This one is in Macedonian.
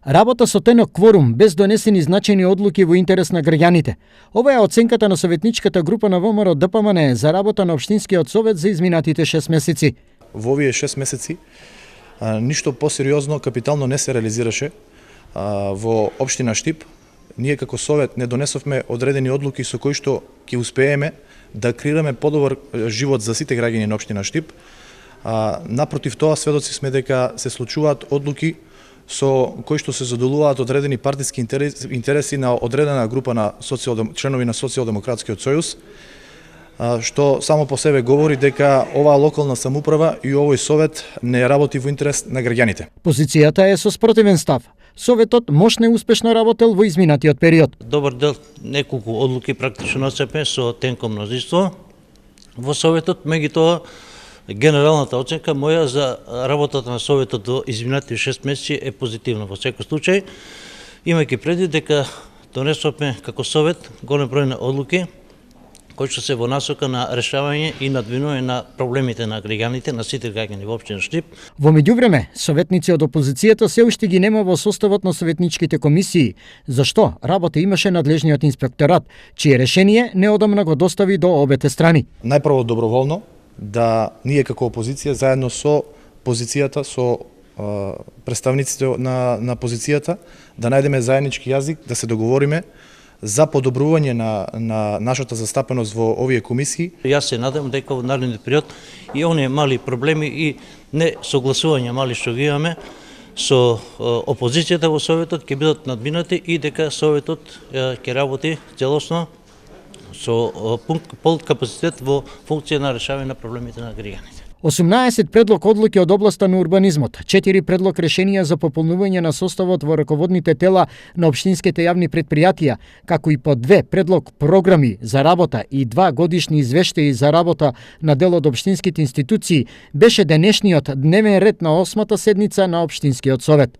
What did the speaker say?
Работа со тенок кворум, без донесени значајни одлуки во интерес на граѓаните. Ова е оценката на советничката група на ВМРО ДПМН за работа на Општинскиот совет за изминатите 6 месеци. Во овие 6 месеци ништо посериозно, капитално не се реализираше во општина Штип. Ние како совет не донесовме одредени одлуки со кои што ќе успееме да креираме подобар живот за сите граѓани на општина Штип. Напротив тоа, сведоци сме дека се случуваат одлуки со кои што се задоволуваат одредени партиски интереси на одредена група на членови на Социјалдемократскиот сојуз, што само по себе говори дека оваа локална самоуправа и овој совет не работи во интерес на граѓаните. Позицијата е со спротивен став. Советот мощно и успешно работел во изминатиот период. Добар дел, неколку одлуки практично носепме со тенко мнозинство во советот, меѓутоа генералната оценка моја за работата на советот во изминатите 6 месеци е позитивна во секој случај, имајќи предвид дека донесовме како совет голем број на одлуки кои што се во насока на решавање и надвинување на проблемите на граѓаните, на сите граѓани во општина Штип. Во меѓувреме, советници од опозицијата се уште ги нема во составот на советничките комисии, зашто работа имаше надлежниот инспекторат, чие решение неодамна го достави до обете страни. Најпрво доброволно да ние како опозиција заедно со позицијата, со представниците на позицијата, да најдеме заеднички јазик, да се договориме за подобрување на нашата застапеност во овие комисии. Јас се надам дека во наредниот период и оние мали проблеми и несогласувања мали што ги имаме со опозицијата во советот ќе бидат надминати и дека советот ќе работи целосно со пол капацитет во функција на решавање на проблемите на граѓаните. 18 предлог одлуки од областа на урбанизмот, 4 предлог решенија за пополнување на составот во раководните тела на општинските јавни претпријатија, како и по 2 предлог програми за работа и 2 годишни извештаи за работа на дел од општинските институции, беше денешниот дневен ред на 8-та седница на Општинскиот совет.